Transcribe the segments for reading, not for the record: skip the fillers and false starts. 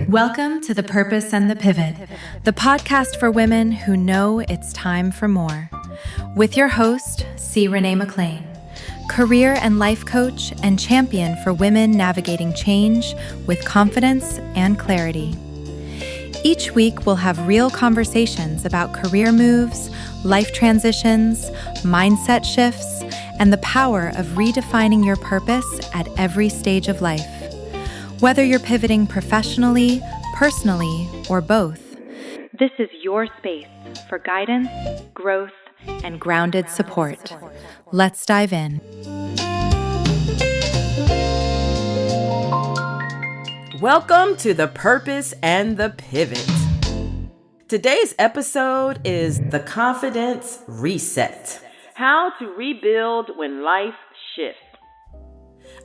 Welcome to The Purpose and the Pivot, the podcast for women who know it's time for more. With your host, C. Renee McLain, career and life coach and champion for women navigating change with confidence and clarity. Each week, we'll have real conversations about career moves, life transitions, mindset shifts, and the power of redefining your purpose at every stage of life. Whether you're pivoting professionally, personally, or both, this is your space for guidance, growth, and grounded support. Let's dive in. Welcome to The Purpose and the Pivot. Today's episode is The Confidence Reset. How to rebuild when life shifts.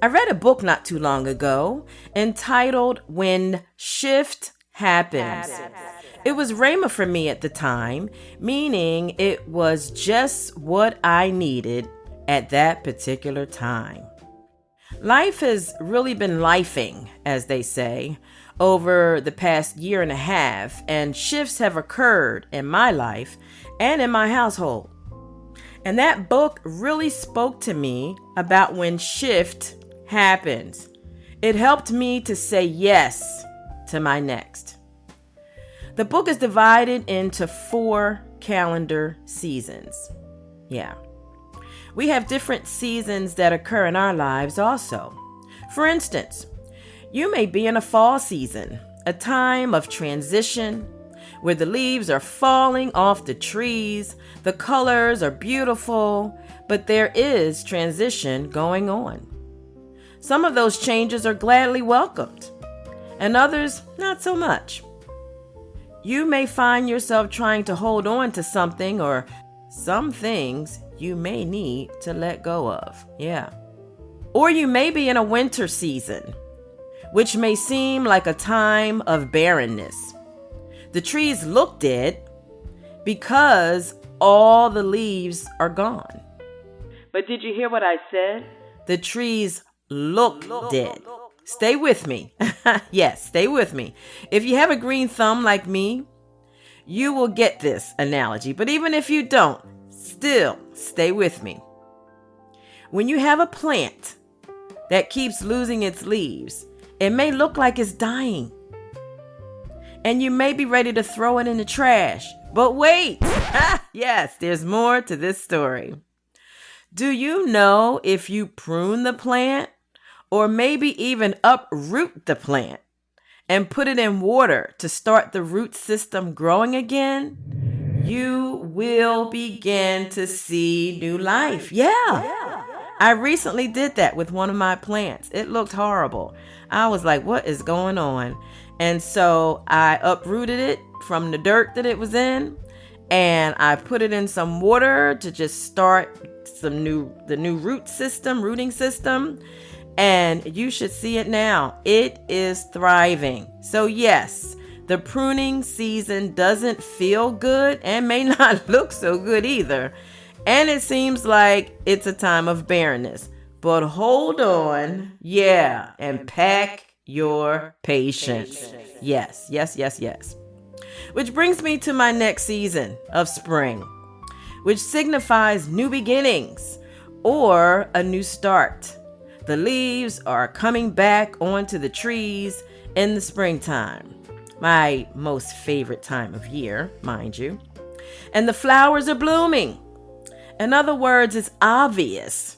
I read a book not too long ago entitled When Shift Happens. It was Rhema for me at the time, meaning it was just what I needed at that particular time. Life has really been lifing, as they say, over the past year and a half, and shifts have occurred in my life and in my household. And that book really spoke to me about when shift happens. It helped me to say yes to my next. The book is divided into 4 calendar seasons. Yeah. We have different seasons that occur in our lives also. For instance, you may be in a fall season, a time of transition where the leaves are falling off the trees, the colors are beautiful, but there is transition going on. Some of those changes are gladly welcomed, and others not so much. You may find yourself trying to hold on to something or some things you may need to let go of. Yeah. Or you may be in a winter season, which may seem like a time of barrenness. The trees look dead because all the leaves are gone. But did you hear what I said? The trees look dead. Stay with me. Yes, stay with me. If you have a green thumb like me, you will get this analogy. But even if you don't, still stay with me. When you have a plant that keeps losing its leaves, it may look like it's dying. And you may be ready to throw it in the trash. But wait! Yes, there's more to this story. Do you know if you prune the plant, or maybe even uproot the plant and put it in water to start the root system growing again, you will begin to see new life. Yeah. I recently did that with one of my plants. It looked horrible. I was like, what is going on? And so I uprooted it from the dirt that it was in, and I put it in some water to just start the new rooting system. And you should see it now. It is thriving. So yes, the pruning season doesn't feel good and may not look so good either. And it seems like it's a time of barrenness. But hold on. Yeah. And pack your patience. Yes. Which brings me to my next season of spring, which signifies new beginnings or a new start. The leaves are coming back onto the trees in the springtime, my most favorite time of year, mind you. And the flowers are blooming. In other words, it's obvious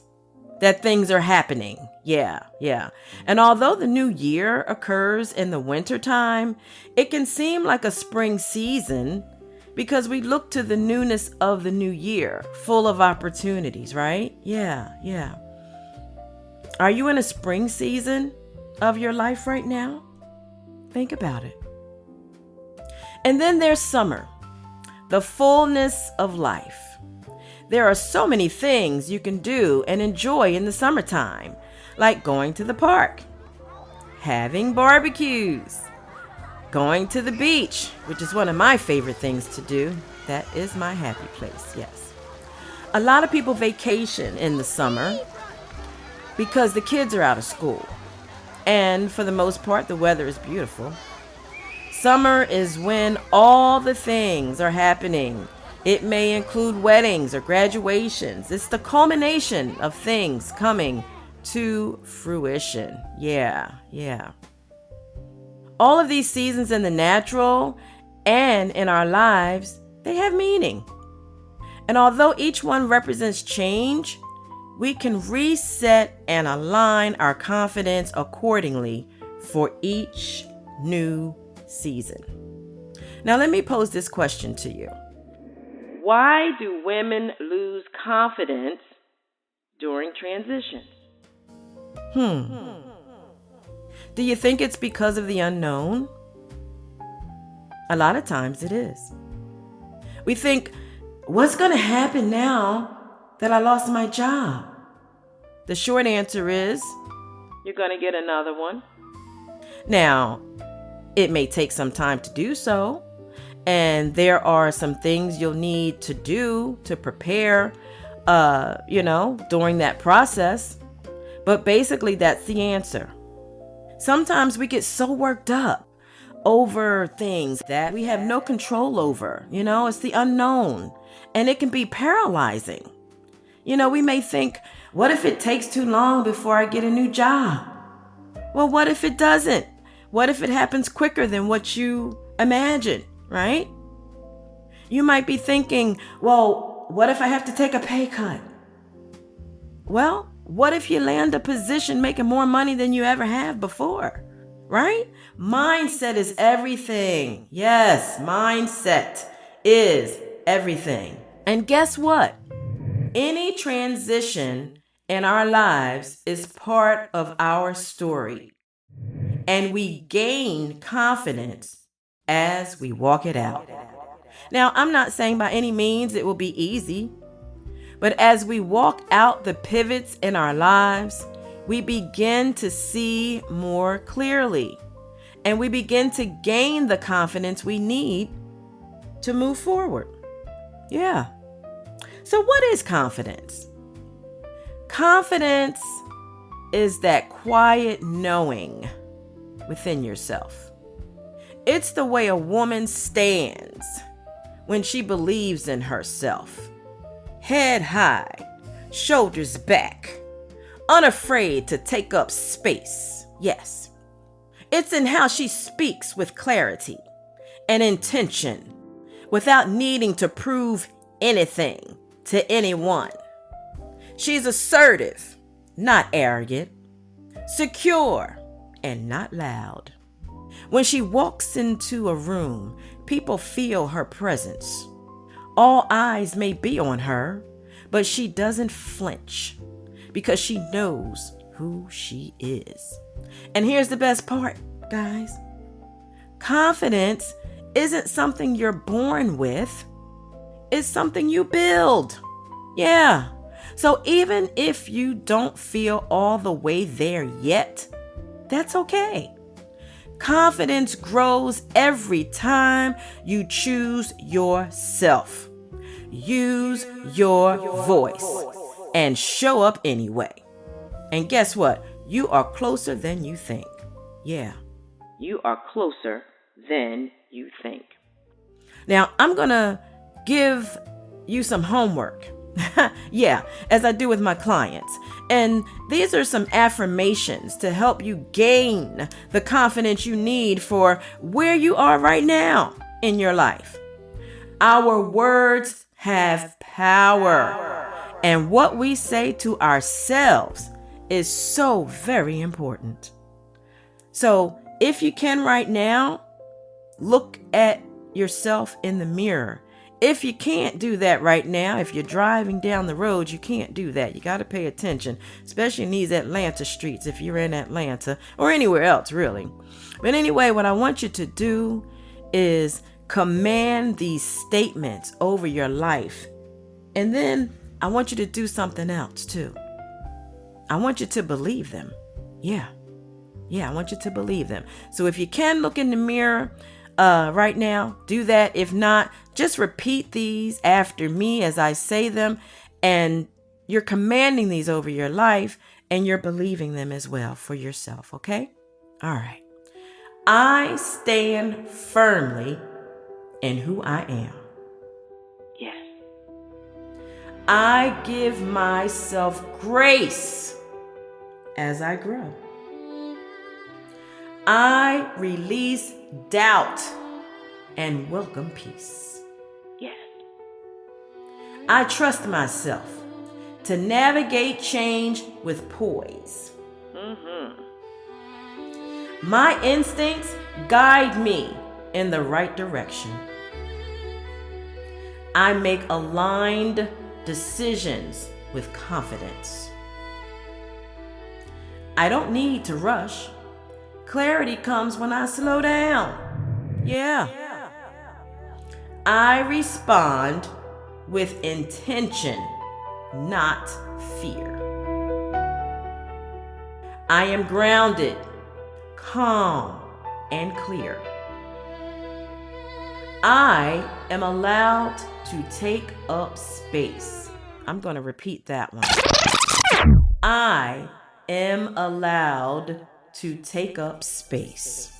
that things are happening. Yeah. And although the new year occurs in the wintertime, it can seem like a spring season because we look to the newness of the new year, full of opportunities, right? Yeah. Are you in a spring season of your life right now? Think about it. And then there's summer, the fullness of life. There are so many things you can do and enjoy in the summertime, like going to the park, having barbecues, going to the beach, which is one of my favorite things to do. That is my happy place, yes. A lot of people vacation in the summer because the kids are out of school. And for the most part, the weather is beautiful. Summer is when all the things are happening. It may include weddings or graduations. It's the culmination of things coming to fruition. Yeah. All of these seasons in the natural and in our lives, they have meaning. And although each one represents change, we can reset and align our confidence accordingly for each new season. Now, let me pose this question to you. Why do women lose confidence during transitions? Do you think it's because of the unknown? A lot of times it is. We think, what's going to happen now that I lost my job? The short answer is, you're going to get another one. Now, it may take some time to do so, and there are some things you'll need to do to prepare, during that process. But basically, that's the answer. Sometimes we get so worked up over things that we have no control over. It's the unknown, and it can be paralyzing. We may think, what if it takes too long before I get a new job? Well, what if it doesn't? What if it happens quicker than what you imagine, right? You might be thinking, well, what if I have to take a pay cut? Well, what if you land a position making more money than you ever have before, right? Mindset is everything. Yes, mindset is everything. And guess what? Any transition in our lives is part of our story. And we gain confidence as we walk it out. Now, I'm not saying by any means it will be easy, but as we walk out the pivots in our lives, we begin to see more clearly, and we begin to gain the confidence we need to move forward. Yeah. So what is confidence? Confidence is that quiet knowing within yourself. It's the way a woman stands when she believes in herself. Head high, shoulders back, unafraid to take up space. Yes. It's in how she speaks with clarity and intention without needing to prove anything to anyone. She's assertive, not arrogant, secure, and not loud. When she walks into a room, people feel her presence. All eyes may be on her, but she doesn't flinch because she knows who she is. And here's the best part, guys. Confidence isn't something you're born with. It's something you build. Yeah. So even if you don't feel all the way there yet, that's okay. Confidence grows every time you choose yourself. Use your voice and show up anyway. And guess what? You are closer than you think. Yeah. You are closer than you think. Now, I'm going to give you some homework. Yeah, as I do with my clients. And these are some affirmations to help you gain the confidence you need for where you are right now in your life. Our words have power, and what we say to ourselves is so very important. So if you can right now, look at yourself in the mirror. If you can't do that right now, if you're driving down the road, you can't do that. You got to pay attention, especially in these Atlanta streets if you're in Atlanta or anywhere else, really. But anyway, what I want you to do is command these statements over your life. And then I want you to do something else too. I want you to believe them. Yeah, I want you to believe them. So if you can look in the mirror right now, do that. If not, just repeat these after me as I say them, and you're commanding these over your life and you're believing them as well for yourself. Okay? All right. I stand firmly in who I am. Yes. I give myself grace as I grow. I release doubt and welcome peace. Yes. I trust myself to navigate change with poise. My instincts guide me in the right direction. I make aligned decisions with confidence. I don't need to rush. Clarity comes when I slow down. Yeah. I respond with intention, not fear. I am grounded, calm, and clear. I am allowed to take up space. I'm going to repeat that one. I am allowed to take up space.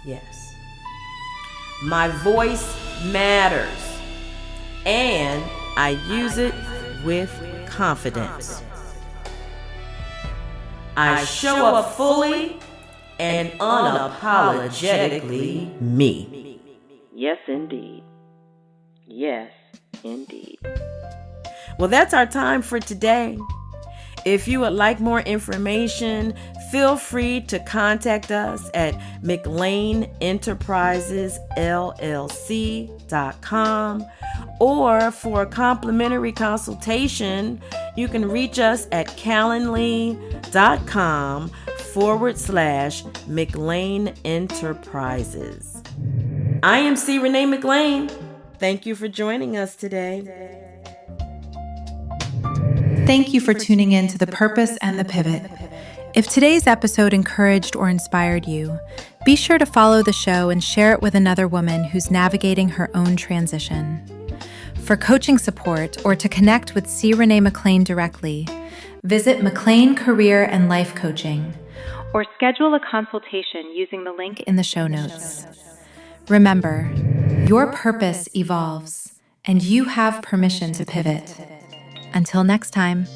Yes. My voice matters, and I use it with confidence. I show up fully and unapologetically me. Yes, indeed. Yes, indeed. Well, that's our time for today. If you would like more information, feel free to contact us at McLain Enterprises LLC.com, or for a complimentary consultation, you can reach us at calendly.com/McLain Enterprises. I am C. Renee McLain. Thank you for joining us today. Thank you for tuning in to The Purpose and the Pivot. If today's episode encouraged or inspired you, be sure to follow the show and share it with another woman who's navigating her own transition. For coaching support or to connect with C. Renee McLain directly, visit McLain Career and Life Coaching or schedule a consultation using the link in the show notes. Remember, your purpose evolves and you have permission to pivot. Until next time.